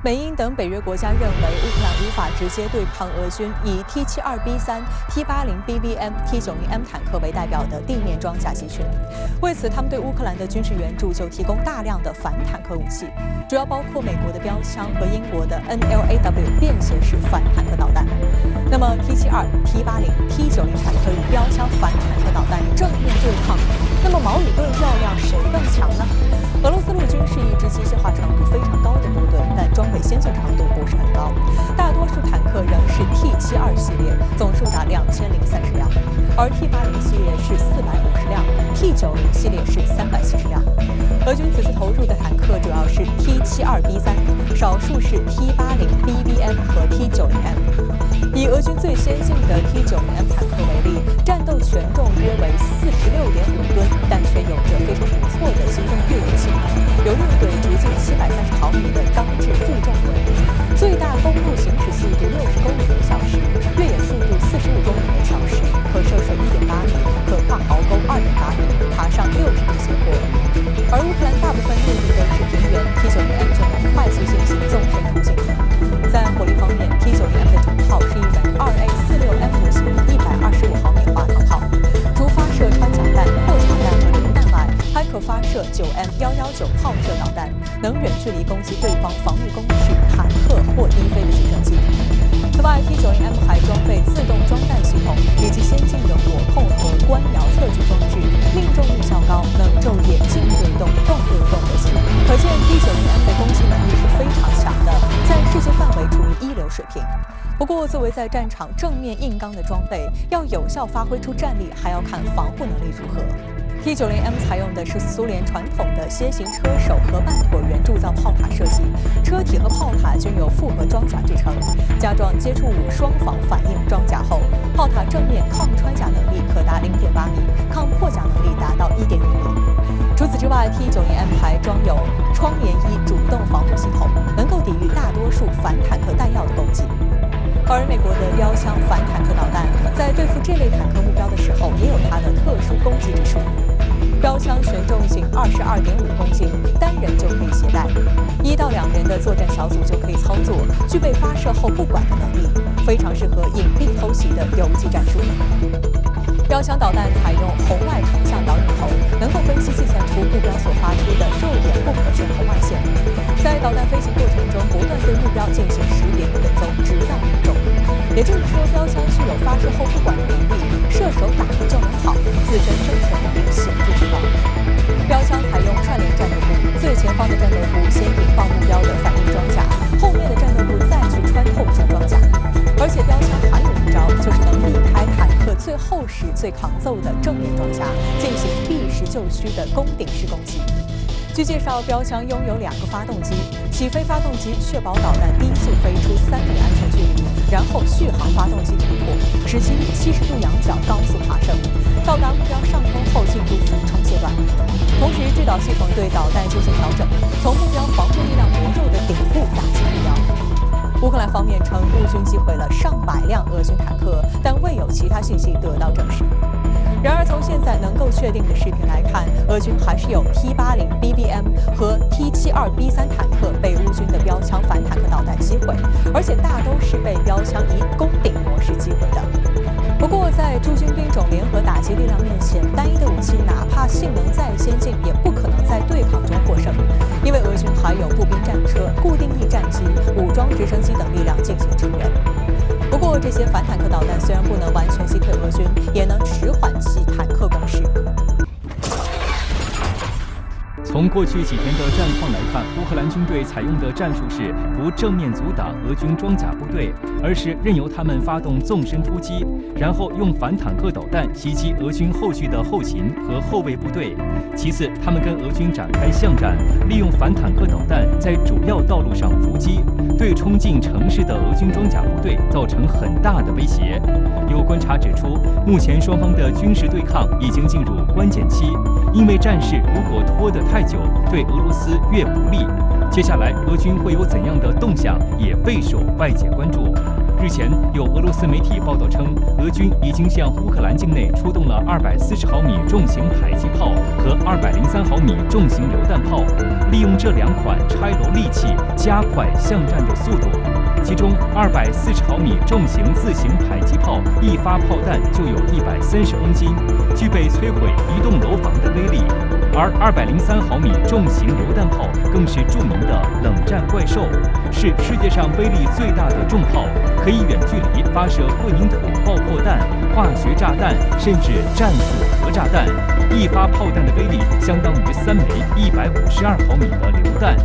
美英等北约国家认为乌克兰无法直接对抗俄军以 T72B3、T80 BBM、T90M 坦克为代表的地面装甲集群。为此，他们对乌克兰的军事援助就提供大量的反坦克武器，主要包括美国的标枪和英国的 NLAW 便携式反坦克导弹。那么 T72、T80、T90坦克与标枪反坦克导弹正面对抗，那么矛与盾较量谁更强呢？俄罗斯陆军是一支机械化程度非常高的部队，但装备先进程度不是很高。大多数坦克仍是 T72系列，总数达2030辆，而 T80系列是450辆 ，T90系列是370辆。俄军此次投入的坦克主要是 T72B3，少数是 T80 BBM 和 T90M。以俄军最先进的 T90M 坦克为例，战斗权重约为46.5吨，但却有着非常不错的机动越野性能，有6对直径730毫米的钢制负重轮，最大公路行驶速度60公里每小时，越野速度45公里每小时，可射水1.8米，可跨壕沟2.8米，爬上60度斜坡。而乌克兰大部分陆地都是平原 ，T90M 就能快速进行纵深突进。在火力方面 ，T90M 的主炮是一门2A46M 模型125毫米滑膛炮，除发射穿甲弹、破墙弹和榴弹外，还可发射9M119炮射导弹，能远距离攻击对方防御工事、坦克或低飞的直升机。此外 ，T90M 还装备自动装弹系统以及先进的火控和观瞄测距装置，命中率较高，能昼夜静对动、动对动的系统。可见 T90M 的攻击能力是非常强的，在世界范围处于一流水平。不过，作为在战场正面硬刚的装备，要有效发挥出战力，还要看防护能力如何。T90M 采用的是苏联传统的楔形车手和半椭圆铸造炮塔设计，车体和炮塔均由复合装甲制成，加装接触物双防反应装甲后，炮塔正面抗穿甲能力可达0.8米，抗破甲能力达到1.1米。除此之外 ，T90M 还装有窗帘衣主动防护系统，能够抵御大多数反坦克弹药的攻击。而美国的标枪反坦克导弹在对付这类坦克目标的时候，也有它的特殊攻击之处。标枪全重仅22.5公斤，单人就可以携带，1到2人的作战小组就可以操作，具备发射后不管的能力，非常适合隐蔽偷袭的游击战术。标枪导弹采用红外成像导引头，能够分析计算出目标所发出的肉眼不可见红外线，在导弹飞行过程中不断对目标进行识别和跟踪，直到命中。也就是说，标枪具有发射后不管的能力，射手打了就能跑，自身生存能力显著提高。标枪采用串联战斗部，最前方的战斗部先引爆目标的反应装甲，后面的战斗部再去穿透主装甲。而且标枪还有一招，就是能避开坦克最厚实、最抗揍的正面装甲，进行避实就虚的攻顶式攻击。据介绍，标枪拥有2个发动机，起飞发动机确保导弹低速飞出3米安全距离，然后续航发动机突破，使其以70度仰角高速爬升，到达目标上空后进入俯冲阶段。同时，制导系统对导弹进行调整，从目标防护力量薄弱的顶部打击目标。乌克兰方面称，乌军击毁了上百辆俄军坦克，但未有其他信息得到证实。然而，从现在能够确定的视频来看，俄军还是有 T80 BBM 和 T72B3 坦克被乌军的标枪反坦克导弹击毁，而且大都是被标枪以攻顶模式击毁的。不过，在诸军兵种联合打击力量面前，单一的武器哪怕性能再先进，也不可能在对抗中获胜，因为俄军还有步兵战车、固定翼战机、武装直升机等力量进行支援。不过，这些反坦克导弹虽然不能完全击退俄军，也能迟缓其坦克攻势。从过去几天的战况来看，乌克兰军队采用的战术是不正面阻挡俄军装甲部队，而是任由他们发动纵深突击，然后用反坦克导弹袭击俄军后续的后勤和后卫部队。其次，他们跟俄军展开巷战，利用反坦克导弹在主要道路上伏击，对冲进城市的俄军装甲部队造成很大的威胁。有观察指出，目前双方的军事对抗已经进入关键期，因为战事如果拖得太久，对俄罗斯越不利。接下来俄军会有怎样的动向，也备受外界关注。日前，有俄罗斯媒体报道称，俄军已经向乌克兰境内出动了240毫米重型迫击炮和203毫米重型榴弹炮，利用这2款拆楼利器加快巷战的速度。其中，240毫米重型自行迫击炮一发炮弹就有130公斤，具备摧毁一栋楼房的威力；而203毫米重型榴弹炮更是著名的冷战怪兽，是世界上威力最大的重炮，可以远距离发射混凝土爆破弹、化学炸弹，甚至战术核炸弹。一发炮弹的威力相当于3枚152毫米的榴弹。